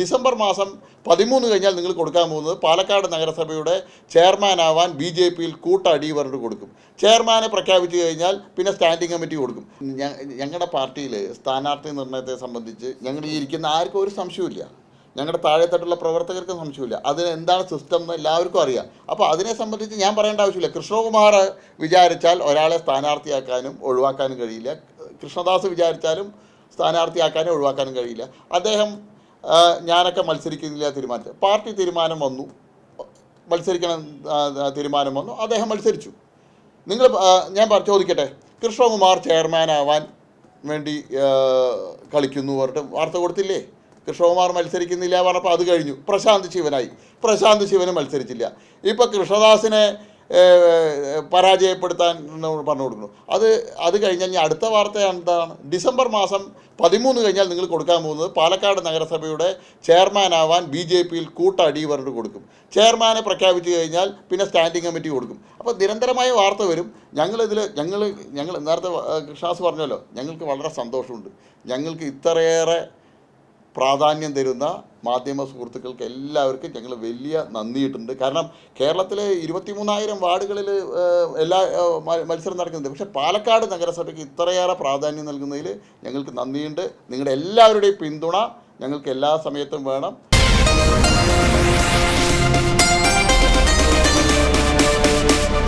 December മാസം 13 കഴിഞ്ഞാൽ നിങ്ങൾ കൊടുക്കാൻ പോകുന്നത് പാലക്കാട് നഗരസഭയുടെ ചെയർമാനാവാൻ BJP-യിൽ കൂട്ടടി പറഞ്ഞിട്ട് കൊടുക്കും. ചെയർമാനെ പ്രഖ്യാപിച്ചു കഴിഞ്ഞാൽ പിന്നെ സ്റ്റാൻഡിംഗ് കമ്മിറ്റി കൊടുക്കും. ഞങ്ങളുടെ പാർട്ടിയിൽ സ്ഥാനാർത്ഥി നിർണയത്തെ സംബന്ധിച്ച് ഞങ്ങൾ ഈ ഇരിക്കുന്ന ആർക്കും ഒരു സംശയമില്ല. ഞങ്ങളുടെ താഴെത്തട്ടുള്ള പ്രവർത്തകർക്ക് സംശയമില്ല. അതിന് എന്താണ് സിസ്റ്റം എന്ന് എല്ലാവർക്കും അറിയാം. അപ്പോൾ അതിനെ സംബന്ധിച്ച് ഞാൻ പറയേണ്ട ആവശ്യമില്ല. കൃഷ്ണകുമാർ വിചാരിച്ചാൽ ഒരാളെ സ്ഥാനാർത്ഥിയാക്കാനും ഒഴിവാക്കാനും കഴിയില്ല. കൃഷ്ണദാസ് വിചാരിച്ചാലും സ്ഥാനാർത്ഥിയാക്കാനും ഒഴിവാക്കാനും കഴിയില്ല. അദ്ദേഹം ഞാനൊക്കെ മത്സരിക്കുന്നില്ല തീരുമാനിച്ചു. പാർട്ടി തീരുമാനം വന്നു, മത്സരിക്കണം തീരുമാനം വന്നു, അദ്ദേഹം മത്സരിച്ചു. നിങ്ങൾ ഞാൻ ചോദിക്കട്ടെ, കൃഷ്ണകുമാർ ചെയർമാനാവാൻ വേണ്ടി കളിക്കുന്നു പറഞ്ഞിട്ട് വാർത്ത കൊടുത്തില്ലേ? കൃഷ്ണകുമാർ മത്സരിക്കുന്നില്ല പറഞ്ഞപ്പോൾ അത് കഴിഞ്ഞു. പ്രശാന്ത് ശിവന് മത്സരിച്ചില്ല. ഇപ്പോൾ കൃഷ്ണദാസിനെ പരാജയപ്പെടുത്താൻ പറഞ്ഞു കൊടുക്കുന്നു. അത് കഴിഞ്ഞാൽ ഇനി അടുത്ത വാർത്ത എന്താണ്? ഡിസംബർ മാസം 13 കഴിഞ്ഞാൽ നിങ്ങൾ കൊടുക്കാൻ പോകുന്നത് പാലക്കാട് നഗരസഭയുടെ ചെയർമാനാവാൻ BJP-യിൽ കൂട്ടടി പറഞ്ഞിട്ട് കൊടുക്കും. ചെയർമാനെ പ്രഖ്യാപിച്ചു കഴിഞ്ഞാൽ പിന്നെ സ്റ്റാൻഡിംഗ് കമ്മിറ്റി കൊടുക്കും. അപ്പോൾ നിരന്തരമായ വാർത്ത വരും. ഞങ്ങൾ നേരത്തെ കൃഷ്ണദാസ് പറഞ്ഞല്ലോ, ഞങ്ങൾക്ക് വളരെ സന്തോഷമുണ്ട്. ഞങ്ങൾക്ക് ഇത്രയേറെ പ്രാധാന്യം തരുന്ന മാധ്യമ സുഹൃത്തുക്കൾക്ക് എല്ലാവർക്കും ഞങ്ങൾ വലിയ നന്ദിയിട്ടുണ്ട്. കാരണം കേരളത്തിലെ 23,000 വാർഡുകളിൽ എല്ലാ മത്സരം നടക്കുന്നുണ്ട്. പക്ഷേ പാലക്കാട് നഗരസഭയ്ക്ക് ഇത്രയേറെ പ്രാധാന്യം നൽകുന്നതിൽ ഞങ്ങൾക്ക് നന്ദിയുണ്ട്. നിങ്ങളുടെ എല്ലാവരുടെയും പിന്തുണ ഞങ്ങൾക്ക് എല്ലാ സമയത്തും വേണം.